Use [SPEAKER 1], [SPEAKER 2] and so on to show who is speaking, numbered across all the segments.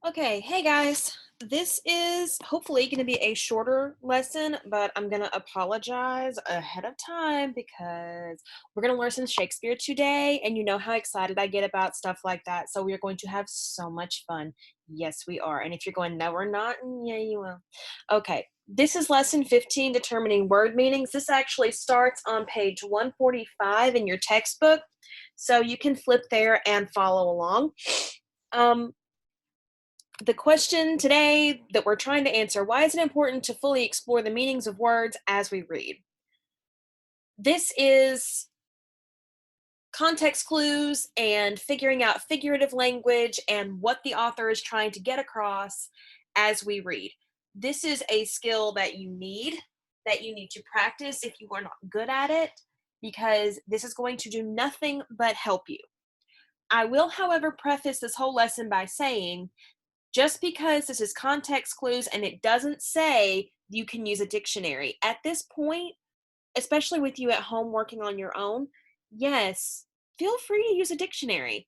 [SPEAKER 1] Okay, hey guys. This is hopefully going to be a shorter lesson, but I'm going to apologize ahead of time because we're going to learn some Shakespeare today, and you know how excited I get about stuff like that. So we are going to have so much fun. Yes, we are. And if you're going, no, we're not, yeah, you will. Okay, this is lesson 15, determining word meanings. This actually starts on page 145 in your textbook, so you can flip there and follow along. Um, the question today that we're trying to answer: why is it important to fully explore the meanings of words as we read? This is context clues and figuring out figurative language and what the author is trying to get across as we read. This is a skill that you need to practice if you are not good at it, because this is going to do nothing but help you. I will, however, preface this whole lesson by saying, just because this is context clues and it doesn't say you can use a dictionary at this point, especially with you at home working on your own, yes, feel free to use a dictionary.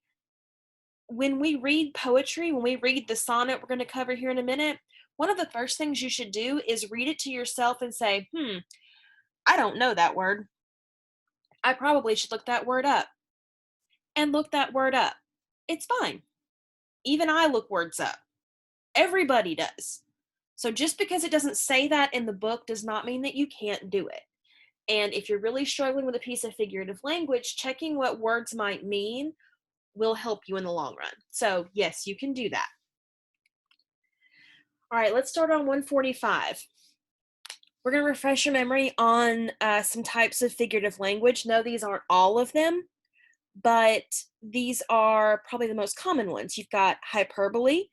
[SPEAKER 1] When we read poetry, when we read the sonnet we're going to cover here in a minute, one of the first things you should do is read it to yourself and say, I don't know that word. I probably should look that word up, and look that word up. It's fine. Even I look words up. Everybody does. So just because it doesn't say that in the book does not mean that you can't do it. And if you're really struggling with a piece of figurative language, checking what words might mean will help you in the long run. So, yes, you can do that. All right, let's start on 145. We're going to refresh your memory on some types of figurative language. No, these aren't all of them, but these are probably the most common ones. You've got hyperbole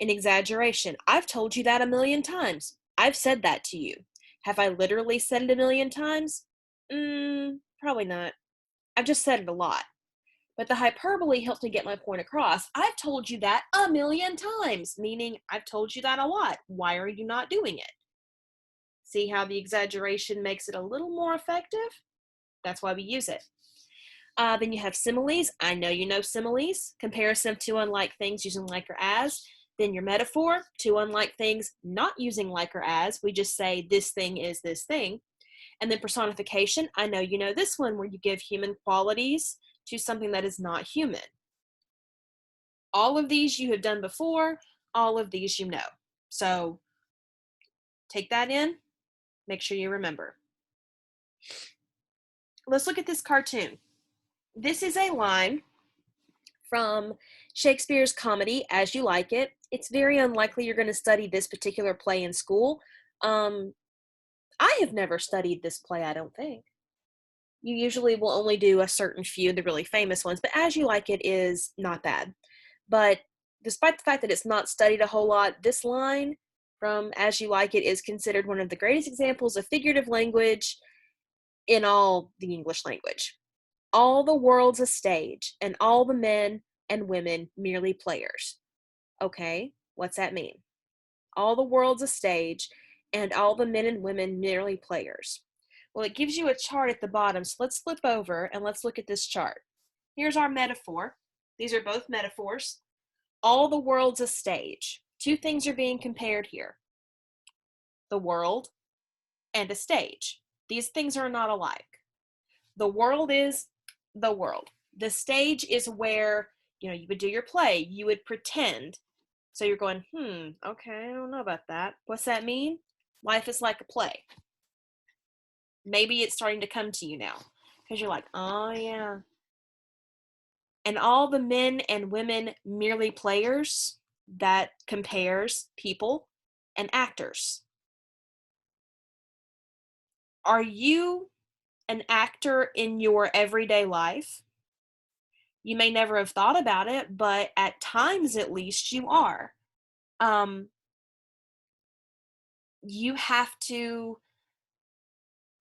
[SPEAKER 1] and exaggeration. I've told you that a million times. I've said that to you. Have I literally said it a million times? Probably not. I've just said it a lot. But the hyperbole helps me get my point across. I've told you that a million times, meaning I've told you that a lot. Why are you not doing it? See how the exaggeration makes it a little more effective? That's why we use it. Then you have similes. I know you know similes. Comparison of two unlike things using like or as. Then your metaphor, two unlike things not using like or as. We just say this thing is this thing. And then personification. I know you know this one, where you give human qualities to something that is not human. All of these you have done before. All of these you know. So take that in. Make sure you remember. Let's look at this cartoon. This is a line from Shakespeare's comedy, As You Like It. It's very unlikely you're going to study this particular play in school. Um, I have never studied this play, I don't think. You usually will only do a certain few, the really famous ones, but As You Like It is not bad. But despite the fact that it's not studied a whole lot, this line from As You Like It is considered one of the greatest examples of figurative language in all the English language. All the world's a stage, and all the men and women merely players. Okay, what's that mean? All the world's a stage, and all the men and women merely players. Well, it gives you a chart at the bottom, so let's flip over and let's look at this chart. Here's our metaphor. These are both metaphors. All the world's a stage. Two things are being compared here: the world and a stage. These things are not alike. The world is the world. The stage is where, you would do your play, you would pretend. So you're going, okay, I don't know about that. What's that mean? Life is like a play. Maybe it's starting to come to you now because you're like, oh, yeah. And all the men and women merely players, that compares people and actors. Are you an actor in your everyday life? You may never have thought about it, but at times at least you are. Um, you have to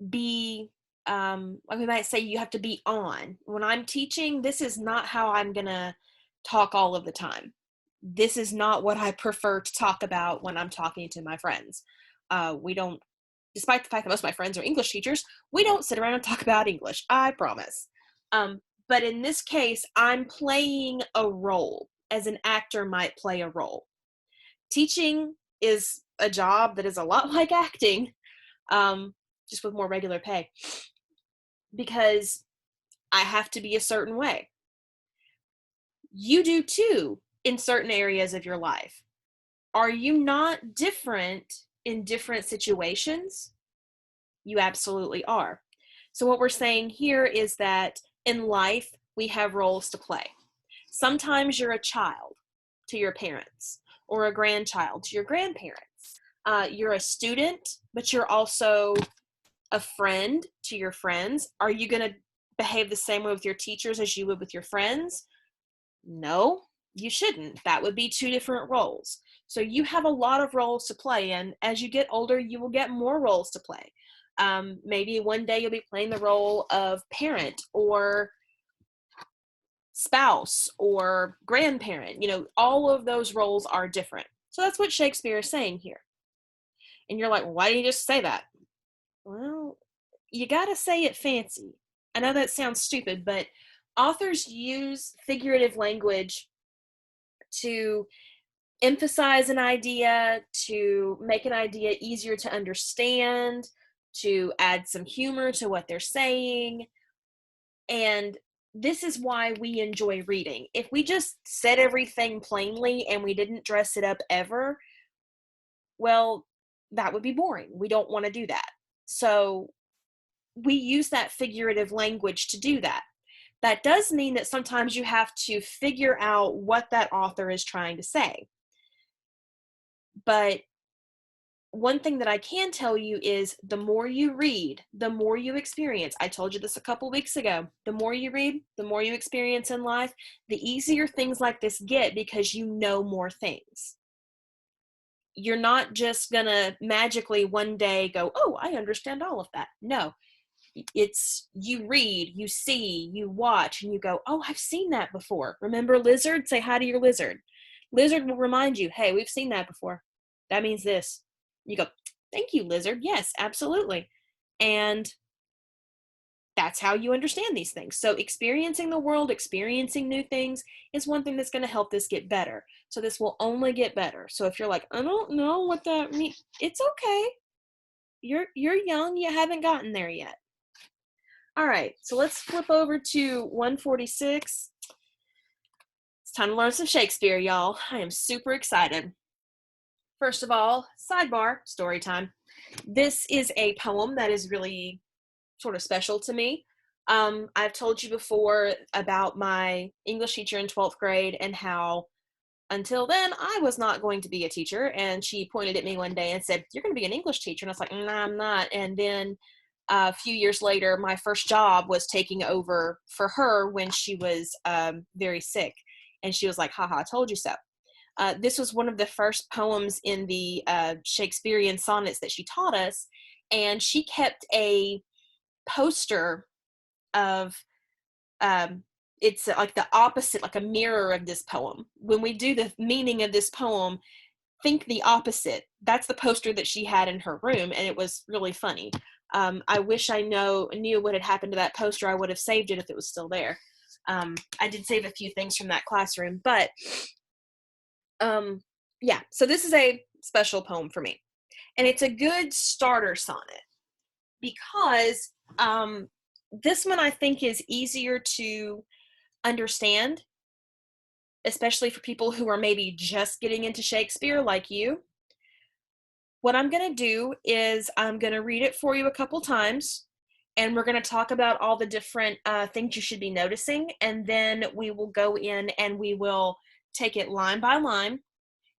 [SPEAKER 1] be, like we might say, you have to be on. When I'm teaching, this is not how I'm going to talk all of the time. This is not what I prefer to talk about when I'm talking to my friends. We don't, despite the fact that most of my friends are English teachers, we don't sit around and talk about English, I promise. But in this case, I'm playing a role, as an actor might play a role. Teaching is a job that is a lot like acting, just with more regular pay, because I have to be a certain way. You do too in certain areas of your life. Are you not different in different situations? You absolutely are. So what we're saying here is that in life, we have roles to play. Sometimes you're a child to your parents, or a grandchild to your grandparents. You're a student, but you're also a friend to your friends. Are you going to behave the same way with your teachers as you would with your friends? No, you shouldn't. That would be two different roles. So you have a lot of roles to play, and as you get older, you will get more roles to play. Maybe one day you'll be playing the role of parent or spouse or grandparent. All of those roles are different. So that's what Shakespeare is saying here. And you're like, why didn't you just say that? Well, you got to say it fancy. I know that sounds stupid, but authors use figurative language to emphasize an idea, to make an idea easier to understand, to add some humor to what they're saying. And this is why we enjoy reading. If we just said everything plainly and we didn't dress it up ever, well, that would be boring. We don't want to do that. So we use that figurative language to do that. That does mean that sometimes you have to figure out what that author is trying to say. But one thing that I can tell you is the more you read, the more you experience. I told you this a couple weeks ago. The more you read, the more you experience in life, the easier things like this get because you know more things. You're not just going to magically one day go, oh, I understand all of that. No, it's you read, you see, you watch, and you go, oh, I've seen that before. Remember lizard? Say hi to your lizard. Lizard will remind you, hey, we've seen that before. That means this. You go, thank you, lizard. Yes, absolutely. And that's how you understand these things. So experiencing the world, experiencing new things is one thing that's going to help this get better. So this will only get better. So if you're like, I don't know what that means, it's okay. You're young, you haven't gotten there yet. All right, so let's flip over to 146. It's time to learn some Shakespeare, y'all. I am super excited. First of all, sidebar, story time. This is a poem that is really sort of special to me. I've told you before about my English teacher in 12th grade and how until then I was not going to be a teacher. And she pointed at me one day and said, you're going to be an English teacher. And I was like, nah, I'm not. And then a few years later, my first job was taking over for her when she was very sick. And she was like, haha, I told you so. This was one of the first poems in the Shakespearean sonnets that she taught us. And she kept a poster of, it's like the opposite, like a mirror of this poem. When we do the meaning of this poem, think the opposite. That's the poster that she had in her room, and it was really funny. I wish I knew what had happened to that poster. I would have saved it if it was still there. I did save a few things from that classroom, but yeah, so this is a special poem for me. And it's a good starter sonnet because this one I think is easier to understand, especially for people who are maybe just getting into Shakespeare like you. What I'm going to do is I'm going to read it for you a couple times, and we're going to talk about all the different things you should be noticing, and then we will go in and we will take it line by line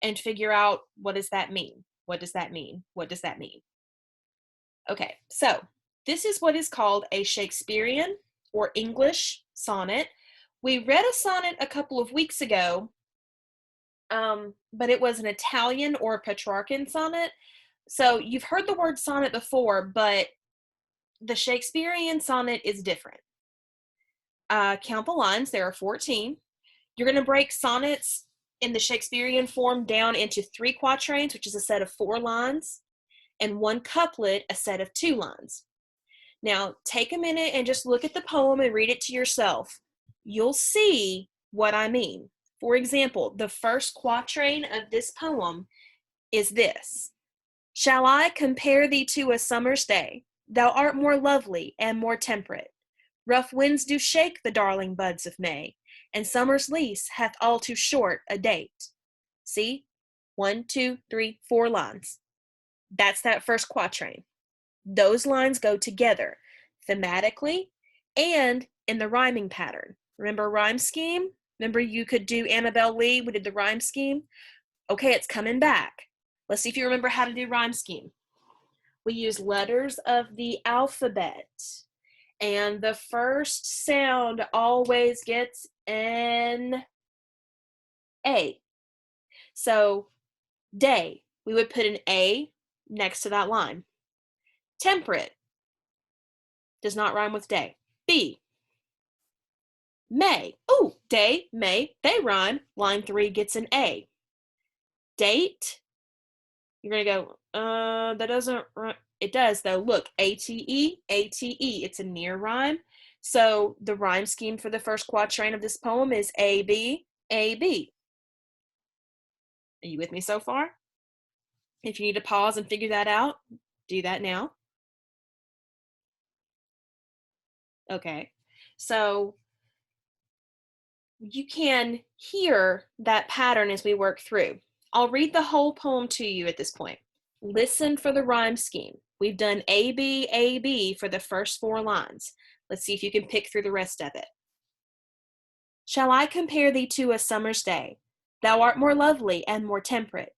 [SPEAKER 1] and figure out, what does that mean? What does that mean? What does that mean? Okay, so this is what is called a Shakespearean or English sonnet. We read a sonnet a couple of weeks ago, but it was an Italian or Petrarchan sonnet. So you've heard the word sonnet before, but the Shakespearean sonnet is different. Count the lines, there are 14. You're going to break sonnets in the Shakespearean form down into 3 quatrains, which is a set of 4 lines, and 1 couplet, a set of 2 lines. Now, take a minute and just look at the poem and read it to yourself. You'll see what I mean. For example, the first quatrain of this poem is this. Shall I compare thee to a summer's day? Thou art more lovely and more temperate. Rough winds do shake the darling buds of May, and summer's lease hath all too short a date. See? 1, 2, 3, 4 lines. That's that first quatrain. Those lines go together thematically and in the rhyming pattern. Remember rhyme scheme? Remember you could do Annabelle Lee, we did the rhyme scheme? Okay, it's coming back. Let's see if you remember how to do rhyme scheme. We use letters of the alphabet, and the first sound always gets an A. So day, we would put an A next to that line. Temperate does not rhyme with day. B. May. Oh, day, May, they rhyme. Line 3 gets an A. Date, you're going to go, that doesn't rhyme. It does, though. Look, A-T-E, A-T-E. It's a near rhyme. So the rhyme scheme for the first quatrain of this poem is A-B, A-B. Are you with me so far? If you need to pause and figure that out, do that now. Okay. So you can hear that pattern as we work through. I'll read the whole poem to you at this point. Listen for the rhyme scheme. We've done A, B, A, B for the first 4 lines. Let's see if you can pick through the rest of it. Shall I compare thee to a summer's day? Thou art more lovely and more temperate.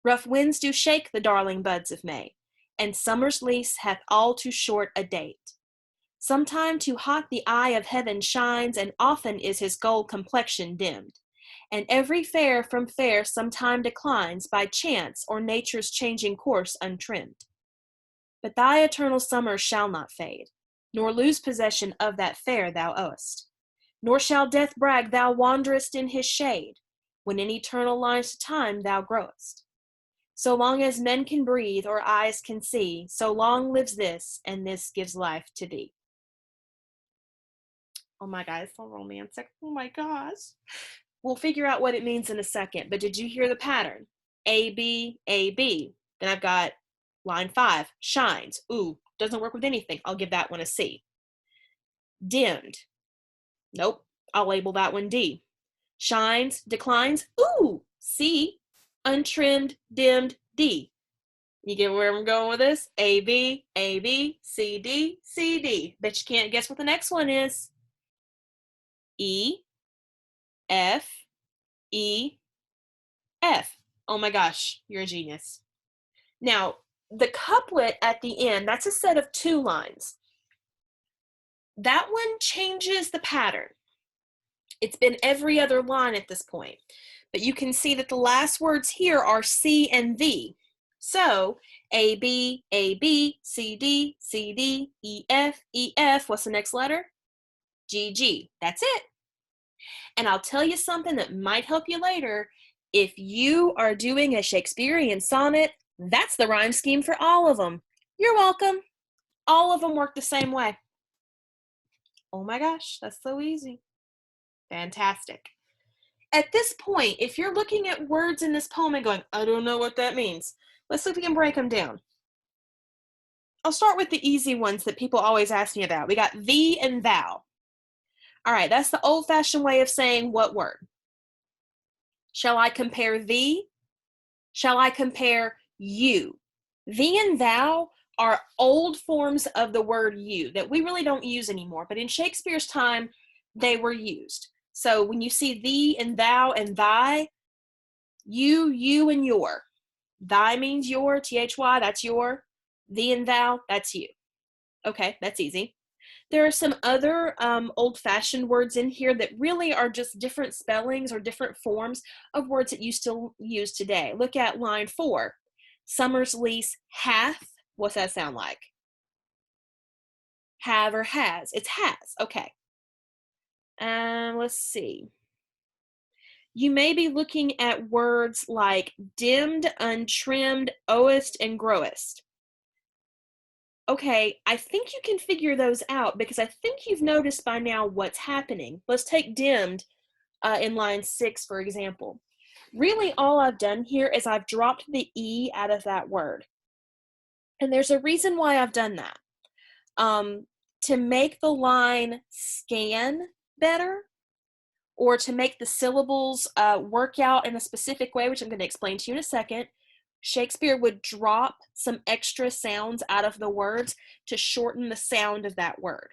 [SPEAKER 1] Rough winds do shake the darling buds of May, and summer's lease hath all too short a date. Sometime too hot the eye of heaven shines, and often is his gold complexion dimmed. And every fair from fair sometime declines by chance or nature's changing course untrimmed. But thy eternal summer shall not fade, nor lose possession of that fair thou owest. Nor shall death brag thou wanderest in his shade, when in eternal lines to time thou growest. So long as men can breathe or eyes can see, so long lives this, and this gives life to thee. Oh my God, it's so romantic. Oh my gosh. We'll figure out what it means in a second, but did you hear the pattern? A, B, A, B. Then I've got line 5, shines. Ooh, doesn't work with anything. I'll give that one a C. Dimmed. Nope, I'll label that one D. Shines, declines. Ooh, C. Untrimmed, dimmed, D. You get where I'm going with this? A, B, A, B, C, D, C, D. Bet you can't guess what the next one is. E, F, E, F. Oh my gosh, you're a genius. Now, the couplet at the end, that's a set of 2 lines. That one changes the pattern. It's been every other line at this point. But you can see that the last words here are C and V. So, A, B, C, D, C, D, E, F, E, F. What's the next letter? G, G. That's it. And I'll tell you something that might help you later. If you are doing a Shakespearean sonnet, that's the rhyme scheme for all of them. You're welcome. All of them work the same way. Oh my gosh, that's so easy. Fantastic. At this point, if you're looking at words in this poem and going, I don't know what that means, let's see if we can break them down. I'll start with the easy ones that people always ask me about. We got thee and thou. All right, that's the old-fashioned way of saying what word? Shall I compare thee? Shall I compare you? Thee and thou are old forms of the word you that we really don't use anymore, but in Shakespeare's time, they were used. So when you see thee and thou and thy, you and your. Thy means your, T-H-Y, that's your. Thee and thou, that's you. Okay, that's easy. There are some other old-fashioned words in here that really are just different spellings or different forms of words that you still use today. Look at line 4. Summer's lease hath. What's that sound like? Have or has? It's has. Okay. Let's see. You may be looking at words like dimmed, untrimmed, owest, and growest. Okay, I think you can figure those out because I think you've noticed by now what's happening. Let's take dimmed in line 6, for example. Really, all I've done here is I've dropped the E out of that word. And there's a reason why I've done that. Um, to make the line scan better, or to make the syllables work out in a specific way, which I'm going to explain to you in a second, Shakespeare would drop some extra sounds out of the words to shorten the sound of that word.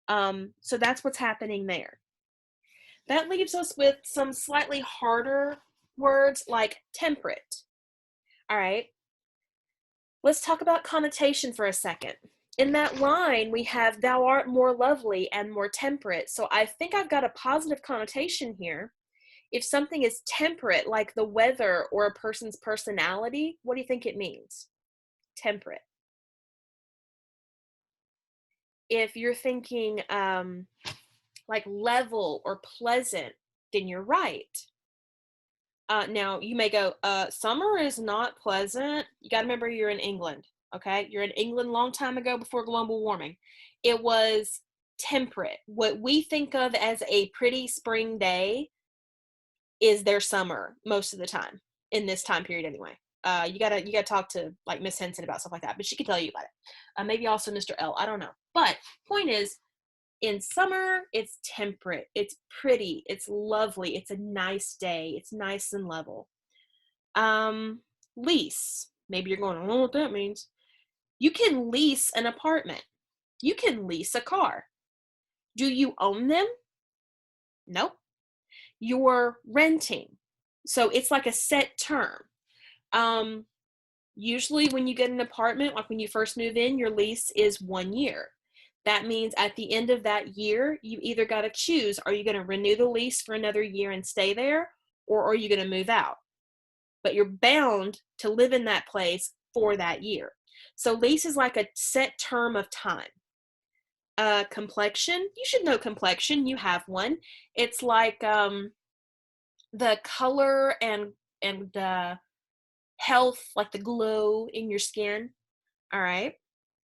[SPEAKER 1] So that's what's happening there. That leaves us with some slightly harder words like temperate. All right, let's talk about connotation for a second. In that line, we have thou art more lovely and more temperate. So I think I've got a positive connotation here. If something is temperate, like the weather or a person's personality, what do you think it means? Temperate. If you're thinking like level or pleasant, then you're right. Now, you may go, summer is not pleasant. You got to remember you're in England, okay? You're in England a long time ago before global warming. It was temperate. What we think of as a pretty spring day is their summer most of the time, in this time period anyway. You gotta talk to like Miss Henson about stuff like that, but she can tell you about it. Maybe also Mr. L. I don't know. But point is, in summer, it's temperate, it's pretty, it's lovely, it's a nice day, it's nice and level. Lease. Maybe you're going, I don't know what that means. You can lease an apartment. You can lease a car. Do you own them? Nope. You're renting. So it's like a set term. Usually when you get an apartment, like when you first move in, your lease is 1 year. That means at the end of that year, you either got to choose, are you going to renew the lease for another year and stay there, or are you going to move out? But you're bound to live in that place for that year. So lease is like a set term of time. Complexion, you should know complexion. You have one. It's like the color and health, like the glow in your skin. All right.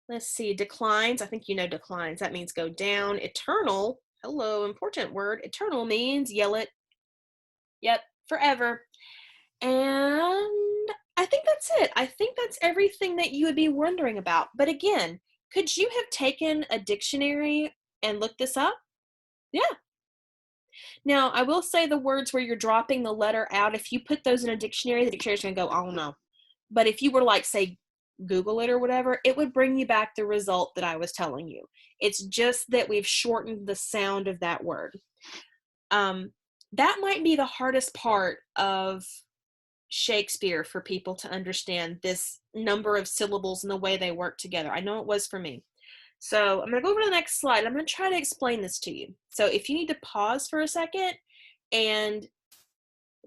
[SPEAKER 1] Let's see. Declines. I think you know declines. That means go down. Eternal. Hello, important word. Eternal means yell it. Yep, forever. And I think that's it. I think that's everything that you would be wondering about. But again, could you have taken a dictionary and looked this up? Yeah. Now, I will say the words where you're dropping the letter out, if you put those in a dictionary, the dictionary's going to go, I don't know. But if you were like, say, Google it or whatever, it would bring you back the result that I was telling you. It's just that we've shortened the sound of that word. That might be the hardest part of Shakespeare for people to understand, this number of syllables and the way they work together. I know it was for me. So I'm going to go over to the next slide. I'm going to try to explain this to you. So if you need to pause for a second and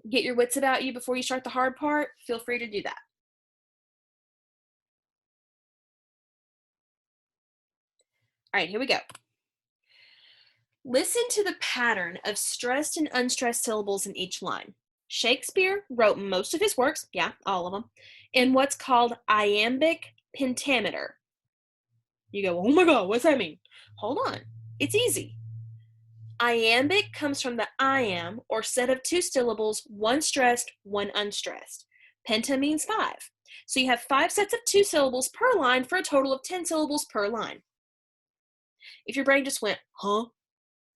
[SPEAKER 1] get your wits about you before you start the hard part, feel free to do that. All right, here we go. Listen to the pattern of stressed and unstressed syllables in each line. Shakespeare wrote most of his works, yeah, all of them, in what's called iambic pentameter. You go, oh my God, what's that mean? Hold on, it's easy. Iambic comes from the iamb, or set of two syllables, one stressed, one unstressed. Penta means 5. So you have 5 sets of 2 syllables per line for a total of 10 syllables per line. If your brain just went, huh?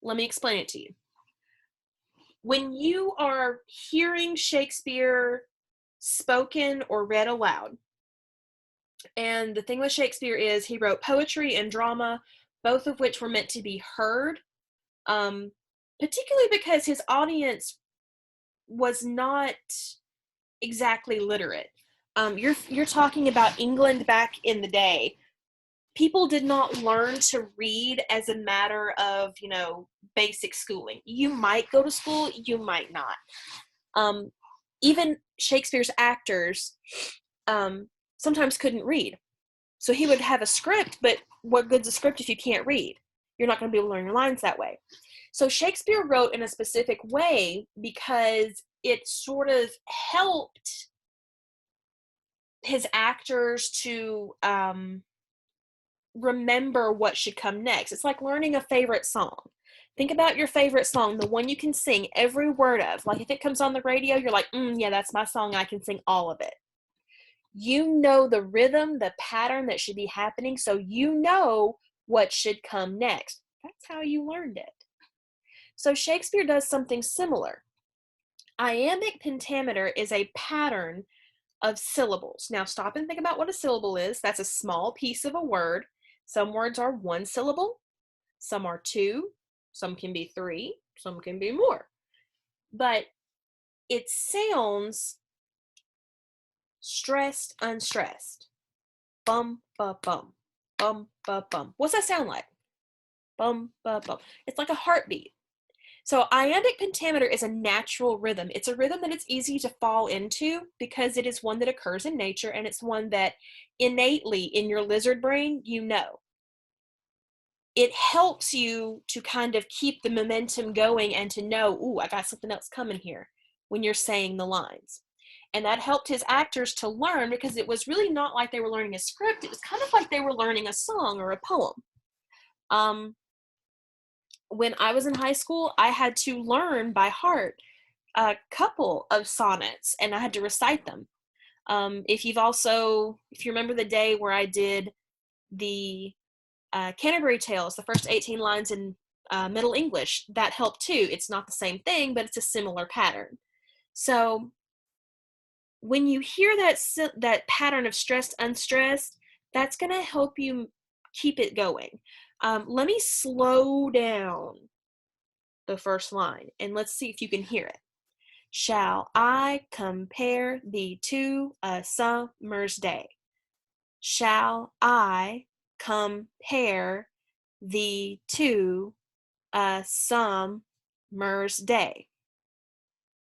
[SPEAKER 1] Let me explain it to you. When you are hearing Shakespeare spoken or read aloud, and the thing with Shakespeare is he wrote poetry and drama, both of which were meant to be heard, particularly because his audience was not exactly literate. You're talking about England back in the day. People did not learn to read as a matter of, basic schooling. You might go to school, you might not. Even Shakespeare's actors sometimes couldn't read. So he would have a script, but what good's a script if you can't read? You're not going to be able to learn your lines that way. So Shakespeare wrote in a specific way because it sort of helped his actors to remember what should come next. It's like learning a favorite song. Think about your favorite song, the one you can sing every word of. Like if it comes on the radio, you're like, yeah, that's my song. I can sing all of it. You know the rhythm, the pattern that should be happening, so you know what should come next. That's how you learned it. So Shakespeare does something similar. Iambic pentameter is a pattern of syllables. Now stop and think about what a syllable is. That's a small piece of a word. Some words are one syllable, some are two, some can be three, some can be more. But it sounds stressed, unstressed. Bum, ba, bum. Bum, ba, bum. What's that sound like? Bum, ba, bum. It's like a heartbeat. So iambic pentameter is a natural rhythm. It's a rhythm that it's easy to fall into because it is one that occurs in nature, and it's one that innately in your lizard brain, you know. It helps you to kind of keep the momentum going and to know, ooh, I got something else coming here when you're saying the lines. And that helped his actors to learn, because it was really not like they were learning a script. It was kind of like they were learning a song or a poem. When I was in high school, I had to learn by heart a couple of sonnets, and I had to recite them. If you remember the day where I did the Canterbury Tales, the first 18 lines in Middle English, that helped too. It's not the same thing, but it's a similar pattern. So when you hear that pattern of stressed, unstressed, that's going to help you keep it going. Let me slow down the first line, and let's see if you can hear it. Shall I compare thee to a summer's day? Shall I compare thee to a summer's day?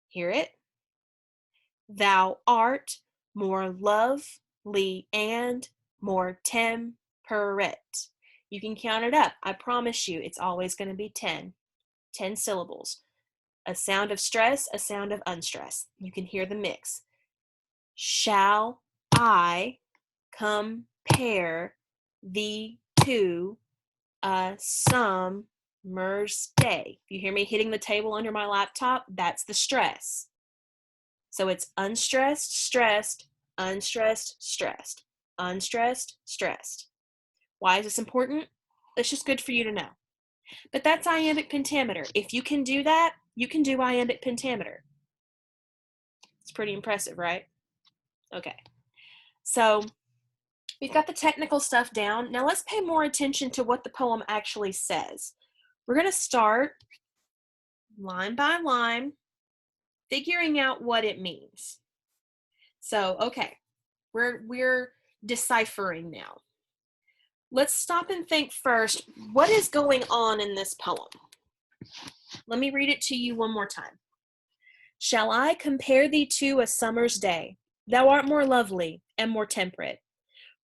[SPEAKER 1] Hear it? Thou art more lovely and more temperate. You can count it up. I promise you, it's always going to be 10 syllables. A sound of stress, a sound of unstress. You can hear the mix. Shall I compare thee to a summer's day? You hear me hitting the table under my laptop? That's the stress. So it's unstressed, stressed, unstressed, stressed, unstressed, stressed. Why is this important? It's just good for you to know. But that's iambic pentameter. If you can do that, you can do iambic pentameter. It's pretty impressive, right? Okay. So we've got the technical stuff down. Now let's pay more attention to what the poem actually says. We're going to start line by line, figuring out what it means. So, okay, we're deciphering now. Let's stop and think first, what is going on in this poem? Let me read it to you one more time. Shall I compare thee to a summer's day? Thou art more lovely and more temperate.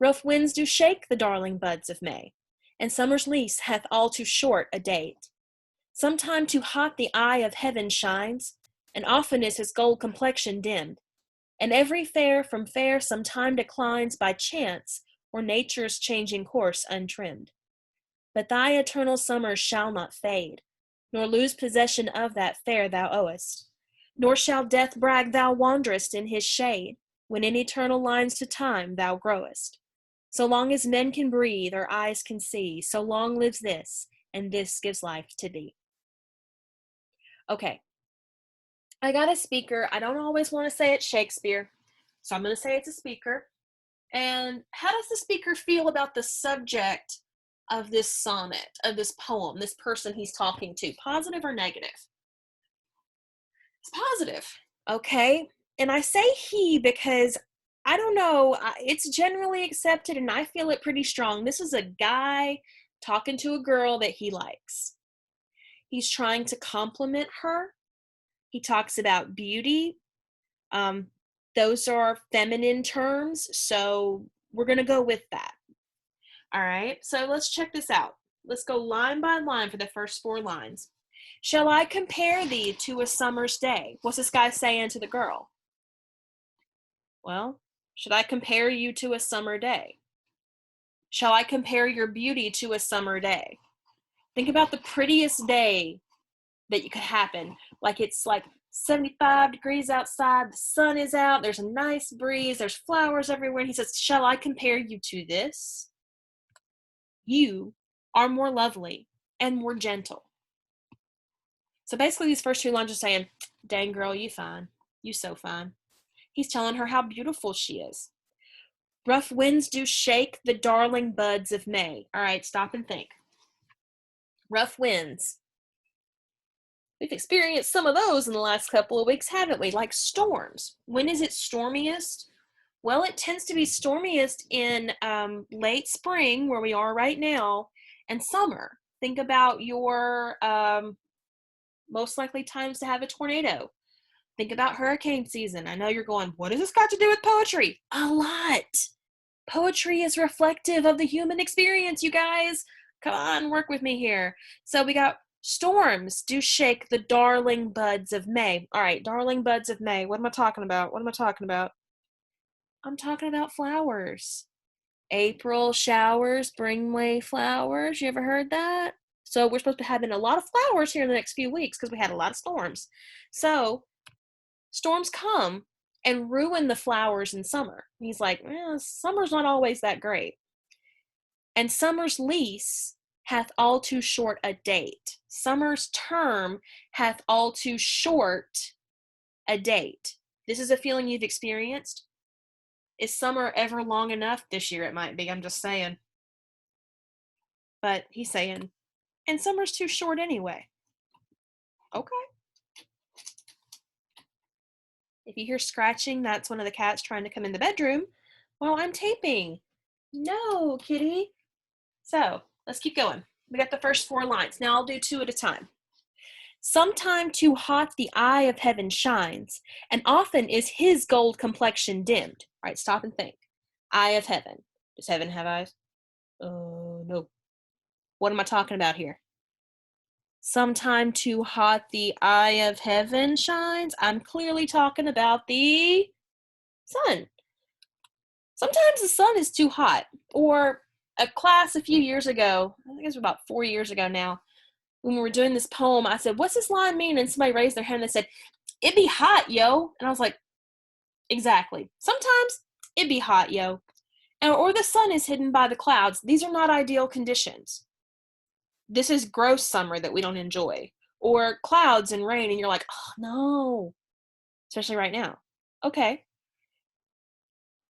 [SPEAKER 1] Rough winds do shake the darling buds of May, and summer's lease hath all too short a date. Sometime too hot the eye of heaven shines, and often is his gold complexion dimmed, and every fair from fair sometime declines by chance or nature's changing course untrimmed. But thy eternal summer shall not fade, nor lose possession of that fair thou owest, nor shall death brag thou wanderest in his shade, when in eternal lines to time thou growest. So long as men can breathe or eyes can see, so long lives this, and this gives life to thee. Okay, I got a speaker. I don't always want to say it's Shakespeare, so I'm going to say it's a speaker. And how does the speaker feel about the subject of this sonnet, of this poem, this person he's talking to? Positive or negative? It's positive. Okay, and I say he because I don't know, it's generally accepted and I feel it pretty strong. This is a guy talking to a girl that he likes. He's trying to compliment her. He talks about beauty. Those are feminine terms, so we're going to go with that. All right, so let's check this out. Let's go line by line for the first 4 lines. Shall I compare thee to a summer's day? What's this guy saying to the girl? Well, should I compare you to a summer day? Shall I compare your beauty to a summer day? Think about the prettiest day that you could happen. Like it's like 75 degrees outside, the sun is out, there's a nice breeze, there's flowers everywhere. And he says, shall I compare you to this? You are more lovely and more gentle. So basically these first two lines are saying, dang girl, you fine. You so fine. He's telling her how beautiful she is. Rough winds do shake the darling buds of May. All right, stop and think. Rough winds. We've experienced some of those in the last couple of weeks, haven't we? Like storms. When is it stormiest? Well, it tends to be stormiest in late spring, where we are right now, and summer. Think about your most likely times to have a tornado. Think about hurricane season. I know you're going, what has this got to do with poetry? A lot. Poetry is reflective of the human experience, you guys. Come on, work with me here. So we got storms do shake the darling buds of May. All right, darling buds of May. What am I talking about? What am I talking about? I'm talking about flowers. April showers bring May flowers. You ever heard that? So we're supposed to be having a lot of flowers here in the next few weeks because we had a lot of storms. So storms come and ruin the flowers in summer. He's like, summer's not always that great. And summer's lease hath all too short a date. Summer's term hath all too short a date. This is a feeling you've experienced. Is summer ever long enough? This year it might be, I'm just saying. But he's saying, and summer's too short anyway. Okay. If you hear scratching, that's one of the cats trying to come in the bedroom while I'm taping. No, kitty. So let's keep going. We got the first 4 lines. Now I'll do 2 at a time. Sometime too hot the eye of heaven shines, and often is his gold complexion dimmed. All right, stop and think. Eye of heaven. Does heaven have eyes? No. What am I talking about here? Sometime too hot the eye of heaven shines. I'm clearly talking about the sun. Sometimes the sun is too hot. Or a class a few years ago, I think it was about 4 years ago now, when we were doing this poem, I said, what's this line mean? And somebody raised their hand and they said, it be hot, yo. And I was like, exactly. Sometimes it be hot, yo. Or the sun is hidden by the clouds. These are not ideal conditions. This is gross summer that we don't enjoy. Or clouds and rain, and you're like, oh no. Especially right now. Okay.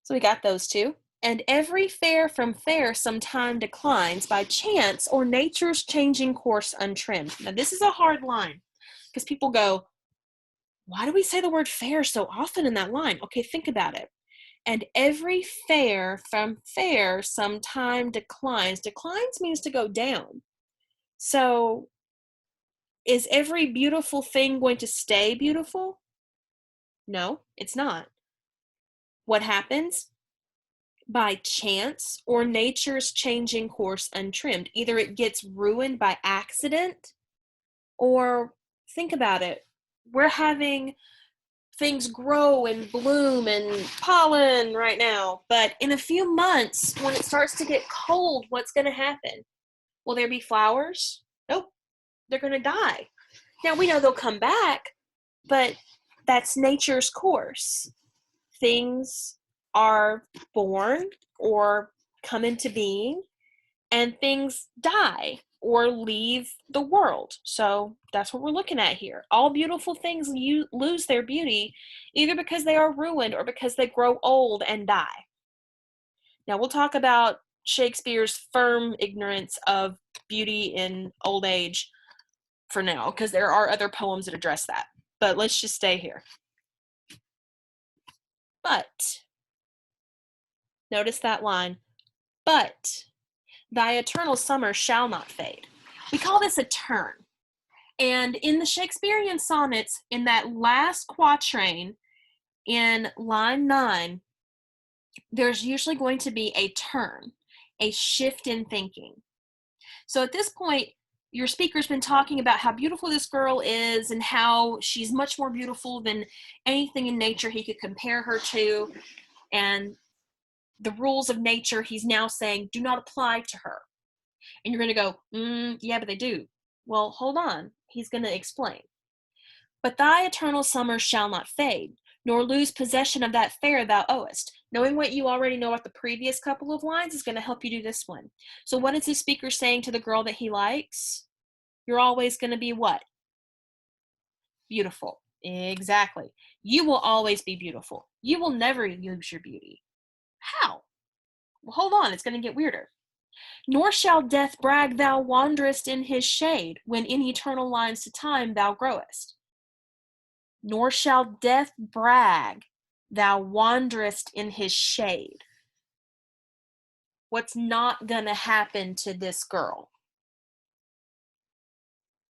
[SPEAKER 1] So we got those 2. And every fair from fair sometime declines by chance or nature's changing course untrimmed. Now this is a hard line because people go, why do we say the word fair so often in that line? Okay, think about it. And every fair from fair sometime declines. Declines means to go down. So is every beautiful thing going to stay beautiful? No, it's not. What happens? By chance or nature's changing course untrimmed. Either it gets ruined by accident, or think about it. We're having things grow and bloom and pollen right now, but in a few months, when it starts to get cold, what's going to happen? Will there be flowers? Nope. They're going to die. Now, we know they'll come back, but that's nature's course. Things are born or come into being, and things die or leave the world. So that's what we're looking at here. All beautiful things lose their beauty either because they are ruined or because they grow old and die. Now we'll talk about Shakespeare's firm ignorance of beauty in old age for now, because there are other poems that address that. But let's just stay here. But notice that line, but thy eternal summer shall not fade. We call this a turn. And in the Shakespearean sonnets, in that last quatrain, in line 9, there's usually going to be a turn, a shift in thinking. So at this point, your speaker's been talking about how beautiful this girl is and how she's much more beautiful than anything in nature he could compare her to. And the rules of nature, he's now saying, do not apply to her. And you're going to go, yeah, but they do. Well, hold on. He's going to explain. But thy eternal summer shall not fade, nor lose possession of that fair thou owest. Knowing what you already know about the previous couple of lines is going to help you do this one. So what is the speaker saying to the girl that he likes? You're always going to be what? Beautiful. Exactly. You will always be beautiful. You will never lose your beauty. How? Well, hold on. It's going to get weirder. Nor shall death brag thou wanderest in his shade, when in eternal lines to time thou growest. Nor shall death brag thou wanderest in his shade. What's not gonna happen to this girl?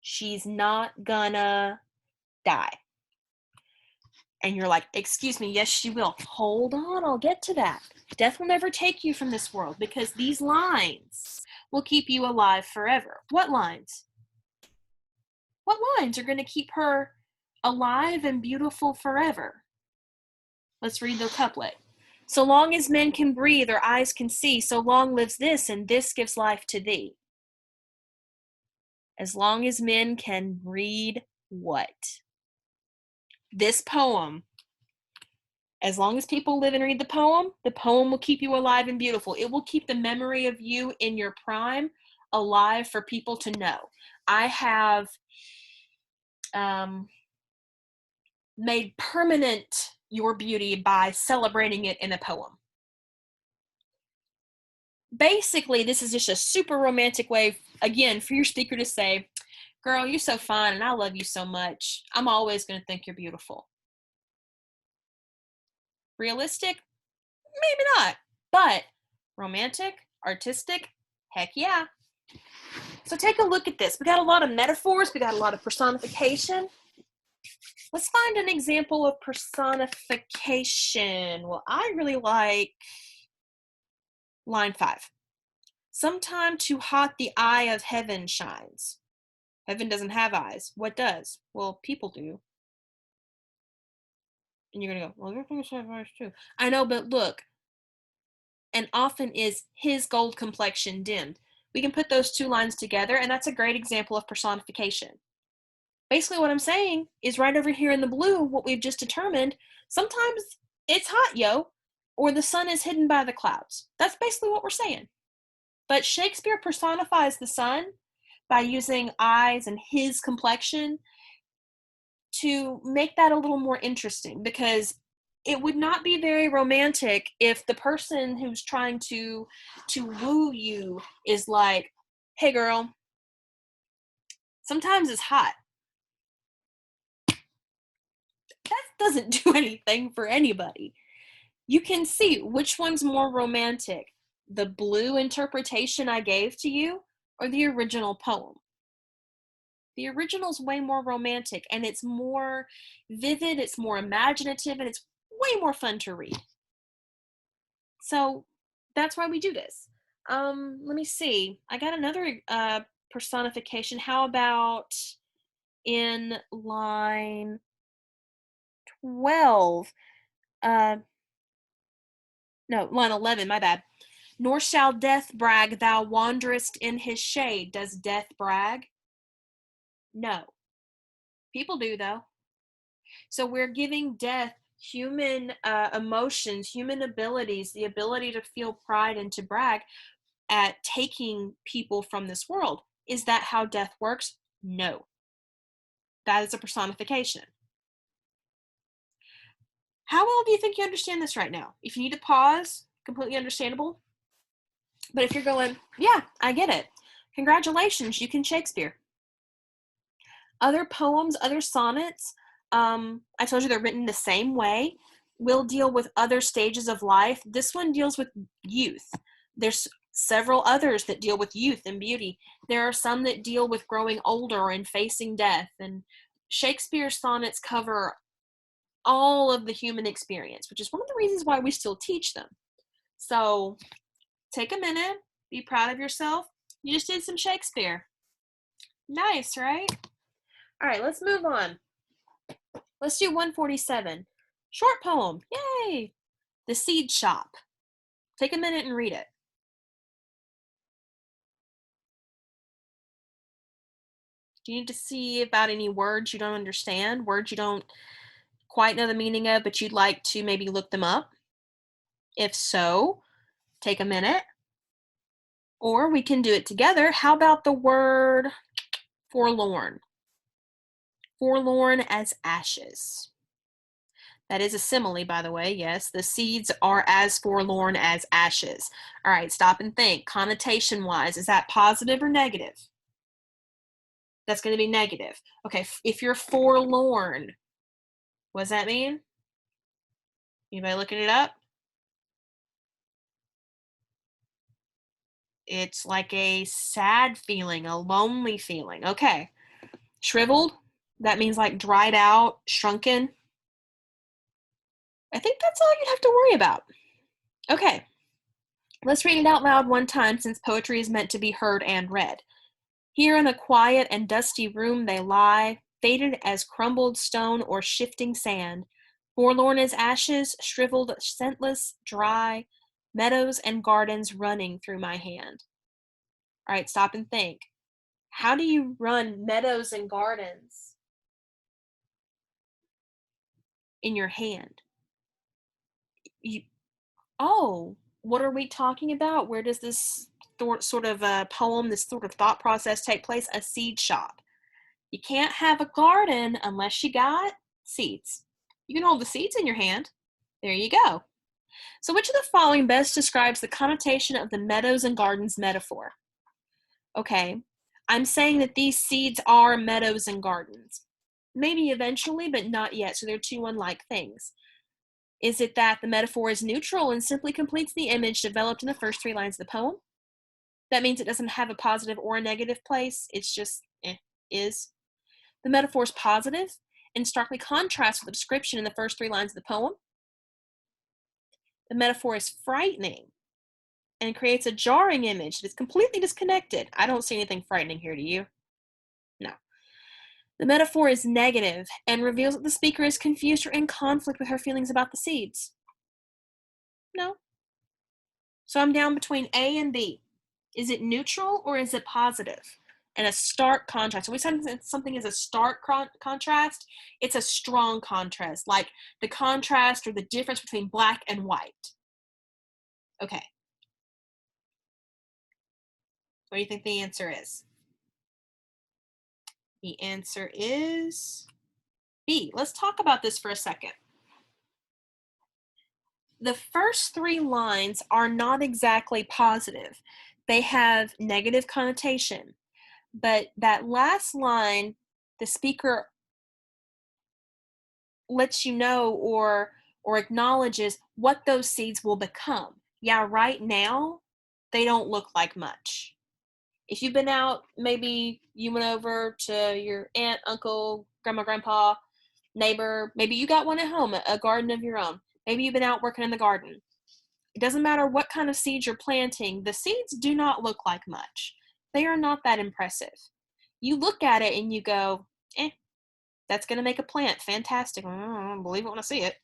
[SPEAKER 1] She's not gonna die. And you're like, excuse me, yes, she will. Hold on, I'll get to that. Death will never take you from this world because these lines will keep you alive forever. What lines? What lines are going to keep her alive and beautiful forever? Let's read the couplet. So long as men can breathe or eyes can see, so long lives this, and this gives life to thee. As long as men can read what? This poem. As long as people live and read the poem will keep you alive and beautiful. It will keep the memory of you in your prime alive for people to know. I have made permanent your beauty by celebrating it in a poem. Basically, this is just a super romantic way, again, for your speaker to say, girl, you're so fine and I love you so much. I'm always going to think you're beautiful. Realistic? Maybe not. But romantic, artistic, heck yeah. So take a look at this. We got a lot of metaphors. We got a lot of personification. Let's find an example of personification. Well, I really like line 5. Sometime too hot the eye of heaven shines. Heaven doesn't have eyes. What does? Well, people do. And you're going to go, well, your things have eyes too. I know, but look. And often is his gold complexion dimmed. We can put those two lines together, and that's a great example of personification. Basically, what I'm saying is right over here in the blue, what we've just determined, sometimes it's hot, yo, or the sun is hidden by the clouds. That's basically what we're saying. But Shakespeare personifies the sun by using eyes and his complexion to make that a little more interesting, because it would not be very romantic if the person who's trying to woo you is like, hey girl, sometimes it's hot. That doesn't do anything for anybody. You can see which one's more romantic, the blue interpretation I gave to you or the original poem. The original's way more romantic, and it's more vivid, it's more imaginative, and it's way more fun to read. So that's why we do this. Let me see. I got another personification. How about in line 12? No, line 11, my bad. Nor shall death brag thou wanderest in his shade. Does death brag? No. People do, though. So we're giving death human emotions, human abilities, the ability to feel pride and to brag at taking people from this world. Is that how death works? No. That is a personification. How well do you think you understand this right now? If you need to pause, completely understandable. But if you're going, yeah, I get it. Congratulations, you can Shakespeare. Other poems, other sonnets, I told you they're written the same way, will deal with other stages of life. This one deals with youth. There's several others that deal with youth and beauty. There are some that deal with growing older and facing death. And Shakespeare's sonnets cover all of the human experience, which is one of the reasons why we still teach them. So take a minute, be proud of yourself. You just did some Shakespeare. Nice, right? All right, let's move on. Let's do 147. Short poem. Yay! The Seed Shop. Take a minute and read it. Do you need to see about any words you don't understand? Words you don't quite know the meaning of, but you'd like to maybe look them up? If so, take a minute. Or we can do it together. How about the word forlorn? Forlorn as ashes. That is a simile, by the way. Yes, the seeds are as forlorn as ashes. All right, stop and think. Connotation wise, is that positive or negative? That's going to be negative. Okay, if you're forlorn, what does that mean? Anybody looking it up? It's like a sad feeling, a lonely feeling. Okay. Shriveled, that means like dried out, shrunken. I think that's all you'd have to worry about. Okay. Let's read it out loud one time since poetry is meant to be heard and read. Here in the quiet and dusty room they lie, faded as crumbled stone or shifting sand, forlorn as ashes, shriveled, scentless, dry, meadows and gardens running through my hand. All right, stop and think. How do you run meadows and gardens in your hand? You, oh, what are we talking about? Where does this sort of poem, this sort of thought process take place? A seed shop. You can't have a garden unless you got seeds. You can hold the seeds in your hand. There you go. So, which of the following best describes the connotation of the meadows and gardens metaphor? Okay, I'm saying that these seeds are meadows and gardens. Maybe eventually, but not yet. So, they're two unlike things. Is it that the metaphor is neutral and simply completes the image developed in the first three lines of the poem? That means it doesn't have a positive or a negative place. It's just is. The metaphor is positive and starkly contrasts with the description in the first three lines of the poem. The metaphor is frightening and creates a jarring image that is completely disconnected. I don't see anything frightening here, do you? No. The metaphor is negative and reveals that the speaker is confused or in conflict with her feelings about the seeds. No. So I'm down between A and B. Is it neutral or is it positive? And a stark contrast. When we say something is a stark contrast, it's a strong contrast, like the contrast or the difference between black and white. Okay. What do you think the answer is? The answer is B. Let's talk about this for a second. The first three lines are not exactly positive. They have negative connotation. But that last line, the speaker lets you know or acknowledges what those seeds will become. Yeah, right now they don't look like much. If you've been out, maybe you went over to your aunt, uncle, grandma, grandpa, neighbor, maybe you got one at home, a garden of your own. Maybe you've been out working in the garden. It doesn't matter what kind of seeds you're planting, the seeds do not look like much. They are not that impressive. You look at it and you go, that's going to make a plant fantastic. I don't believe it when I see it.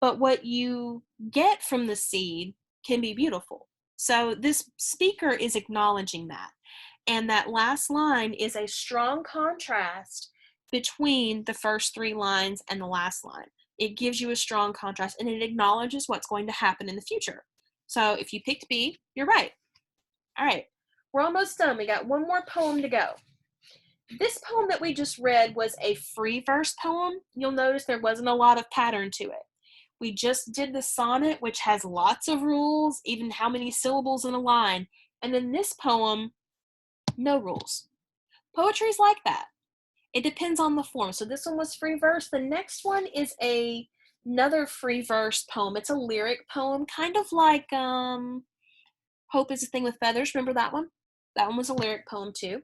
[SPEAKER 1] But what you get from the seed can be beautiful. So this speaker is acknowledging that. And that last line is a strong contrast between the first three lines and the last line. It gives you a strong contrast and it acknowledges what's going to happen in the future. So if you picked B, you're right. All right, we're almost done. We got one more poem to go. This poem that we just read was a free verse poem. You'll notice there wasn't a lot of pattern to it. We just did the sonnet, which has lots of rules, even how many syllables in a line. And then this poem, no rules. Poetry's like that. It depends on the form. So this one was free verse. The next one is another free verse poem. It's a lyric poem, kind of like Hope is a Thing with Feathers. Remember that one? That one was a lyric poem too.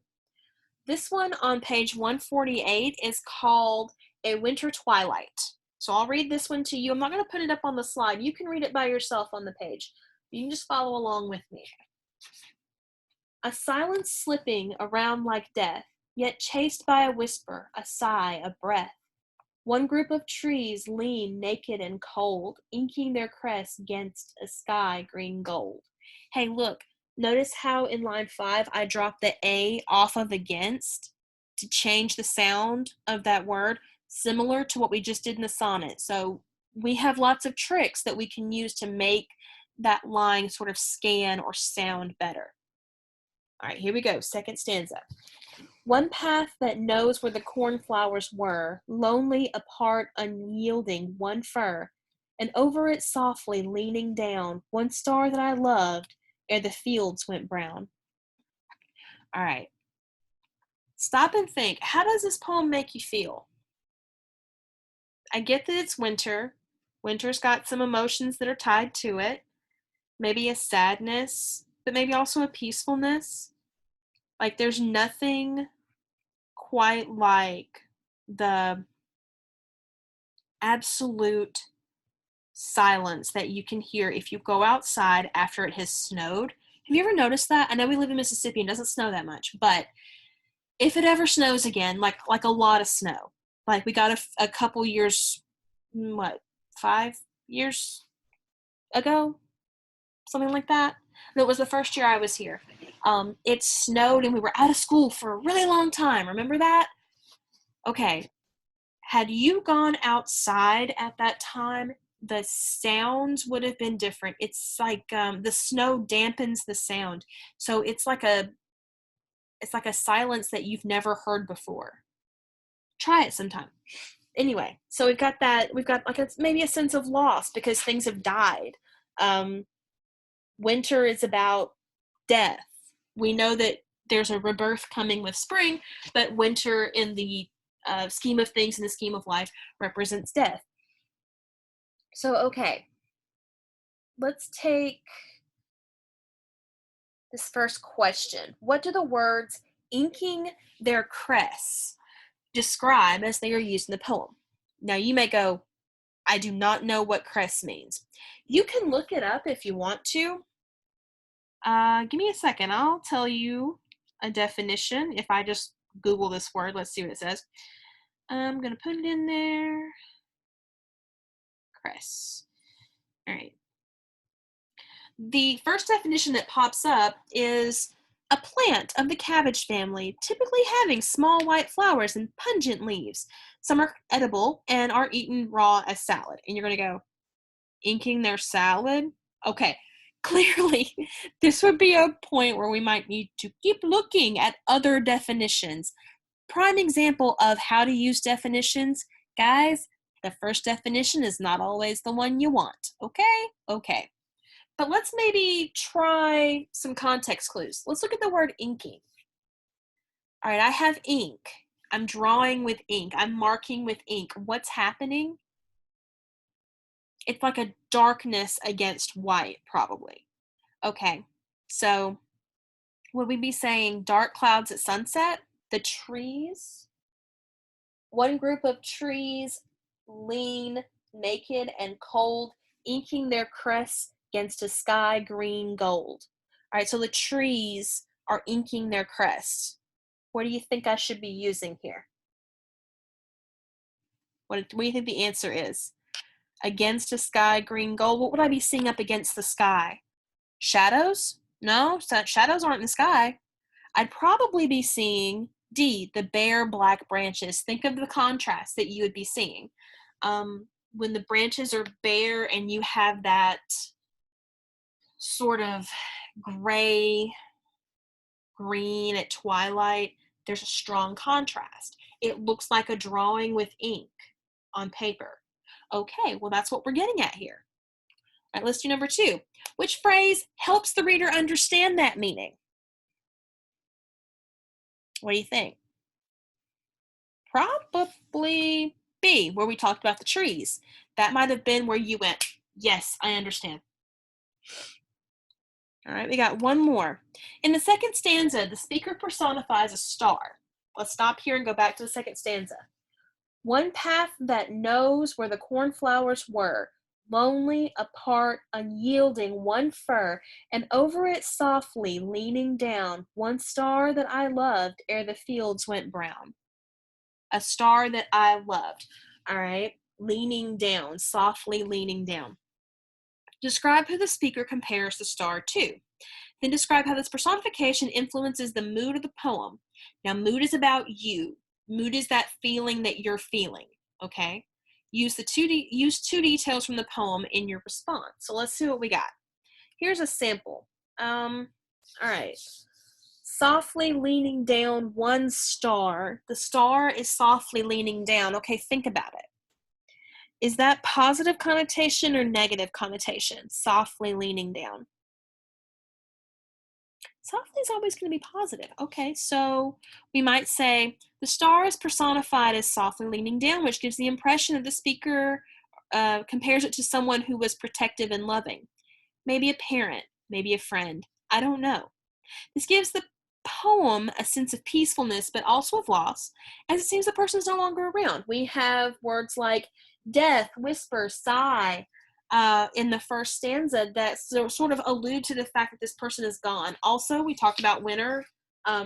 [SPEAKER 1] This one on page 148 is called A Winter Twilight. So I'll read this one to you. I'm not going to put it up on the slide. You can read it by yourself on the page. You can just follow along with me. A silence slipping around like death, yet chased by a whisper, a sigh, a breath. One group of trees lean naked and cold, inking their crests against a sky green gold. Hey, look, notice how in line 5 I dropped the A off of against? to change the sound of that word, similar to what we just did in the sonnet. So we have lots of tricks that we can use to make that line sort of scan or sound better. All right, here we go. Second stanza. One path that knows where the cornflowers were, lonely, apart, unyielding, one fir, and over it softly leaning down, one star that I loved ere the fields went brown. All right. Stop and think. How does this poem make you feel? I get that it's winter. Winter's got some emotions that are tied to it. Maybe a sadness, but maybe also a peacefulness. Like there's nothing quite like the absolute silence that you can hear if you go outside after it has snowed. Have you ever noticed that? I know we live in Mississippi and it doesn't snow that much, but if it ever snows again, like a lot of snow, like we got a couple years, what, 5 years ago, something like that. And it was the first year I was here. It snowed and we were out of school for a really long time. Remember that? Okay. Had you gone outside at that time, the sounds would have been different. It's like the snow dampens the sound, so it's like a silence that you've never heard before. Try it sometime. Anyway, so we've got like maybe a sense of loss because things have died. Winter is about death. We know that there's a rebirth coming with spring, but winter in the scheme of things, in the scheme of life, represents death. So, okay, let's take this first question. What do the words inking their crests describe as they are used in the poem? Now, you may go, I do not know what crest means. You can look it up if you want to. Give me a second. I'll tell you a definition. If I just Google this word, let's see what it says. I'm going to put it in there. Crest. All right. The first definition that pops up is a plant of the cabbage family, typically having small white flowers and pungent leaves. Some are edible and are eaten raw as salad. And you're going to go, inking their salad? Okay, clearly this would be a point where we might need to keep looking at other definitions. Prime example of how to use definitions. Guys, the first definition is not always the one you want. Okay. But let's maybe try some context clues. Let's look at the word inking. All right, I have ink. I'm drawing with ink. I'm marking with ink. What's happening? It's like a darkness against white, probably. Okay, so would we be saying dark clouds at sunset? The trees? One group of trees lean, naked and cold, inking their crests against a sky green gold. All right, so the trees are inking their crests. What do you think I should be using here? What do you think the answer is? Against a sky green gold, what would I be seeing up against the sky? Shadows? No, shadows aren't in the sky. I'd probably be seeing D, the bare black branches. Think of the contrast that you would be seeing. When the branches are bare and you have that sort of gray, green at twilight, there's a strong contrast. It looks like a drawing with ink on paper. Okay, well, that's what we're getting at here. All right, let's do number 2. Which phrase helps the reader understand that meaning? What do you think? Probably B, where we talked about the trees. That might have been where you went, yes, I understand. All right, we got one more. In the second stanza, the speaker personifies a star. Let's stop here and go back to the second stanza. One path that knows where the cornflowers were, lonely, apart, unyielding, one fir, and over it softly leaning down, one star that I loved ere the fields went brown. A star that I loved. All right, leaning down, softly leaning down. Describe who the speaker compares the star to. Then describe how this personification influences the mood of the poem. Now, mood is about you. Mood is that feeling that you're feeling, okay? Use two details from the poem in your response. So let's see what we got. Here's a sample. All right. Softly leaning down one star. The star is softly leaning down. Okay, think about it. Is that positive connotation or negative connotation? Softly leaning down. Softly is always going to be positive. Okay, so we might say the star is personified as softly leaning down, which gives the impression that the speaker compares it to someone who was protective and loving. Maybe a parent, maybe a friend. I don't know. This gives the poem a sense of peacefulness, but also of loss, as it seems the person is no longer around. We have words like death, whisper, sigh in the first stanza that sort of allude to the fact that this person is gone. Also, we talk about winter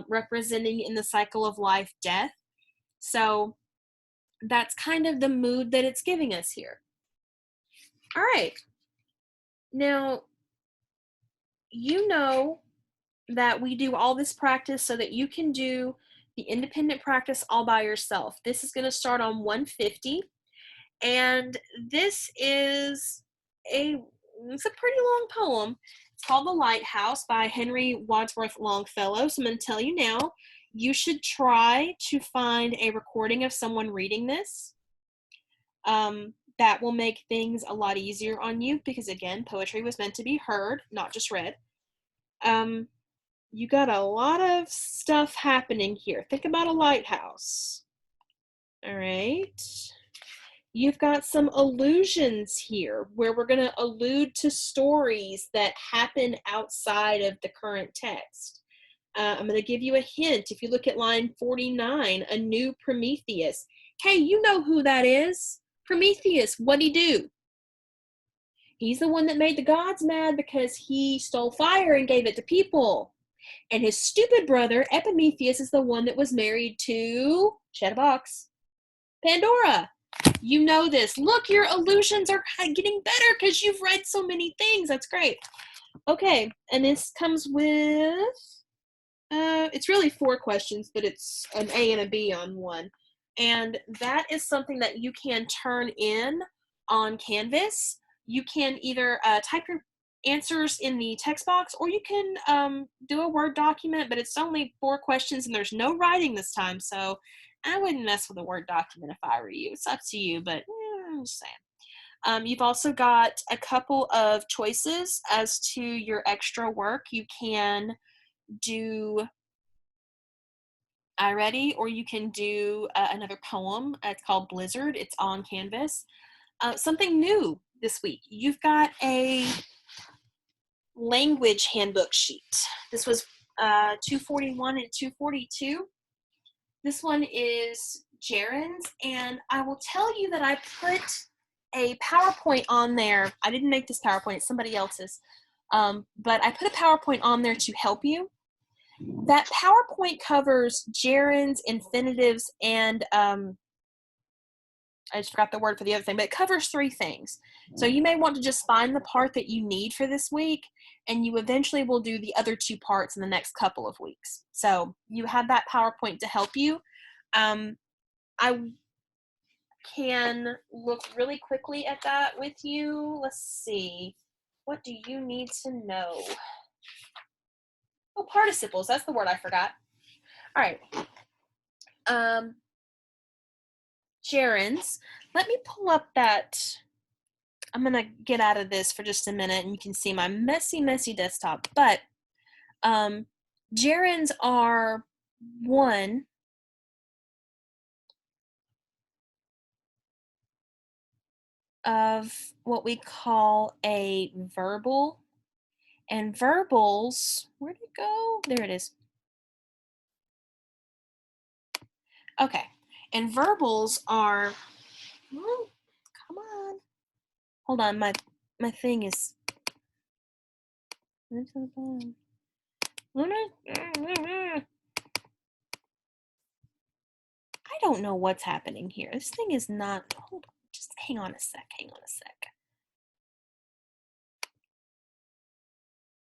[SPEAKER 1] representing in the cycle of life death. So that's kind of the mood that it's giving us here. All right. Now, you know that we do all this practice so that you can do the independent practice all by yourself. This is going to start on 150, and this is it's a pretty long poem. It's called The Lighthouse by Henry Wadsworth Longfellow. So I'm going to tell you now, you should try to find a recording of someone reading this. That will make things a lot easier on you because, again, poetry was meant to be heard, not just read. You got a lot of stuff happening here. Think about a lighthouse. All right. You've got some allusions here where we're going to allude to stories that happen outside of the current text. I'm going to give you a hint. If you look at line 49, a new Prometheus. Hey, you know who that is. Prometheus, what'd he do? He's the one that made the gods mad because he stole fire and gave it to people. And his stupid brother, Epimetheus, is the one that was married to, Shadowbox, Pandora. You know this. Look, your illusions are getting better because you've read so many things. That's great. Okay, and this comes with, it's really 4 questions, but it's an A and a B on one. And that is something that you can turn in on Canvas. You can either type your answers in the text box, or you can do a Word document, but it's only 4 questions and there's no writing this time, so I wouldn't mess with a Word document if I were you. It's up to you, but I'm just saying. You've also got a couple of choices as to your extra work. You can do I Ready, or you can do another poem. It's called Blizzard. It's on Canvas. Something new this week. You've got a language handbook sheet. This was 241 and 242. This one is Jaren's, and I will tell you that I put a PowerPoint on there. I didn't make this PowerPoint, it's somebody else's. But I put a PowerPoint on there to help you. That PowerPoint covers gerunds, infinitives, and I just forgot the word for the other thing, but it covers 3 things. So you may want to just find the part that you need for this week, and you eventually will do the other 2 parts in the next couple of weeks. So you have that PowerPoint to help you. I can look really quickly at that with you. Let's see. What do you need to know? Oh, participles. That's the word I forgot. All right. Gerunds. Let me pull up that. I'm going to get out of this for just a minute and you can see my messy, messy desktop. But gerunds are one of what we call a verbal. And verbals, where'd it go? There it is. Okay. And verbals are, oh, come on. Hold on, my thing is. I don't know what's happening here. This thing is not, hold on, just hang on a sec.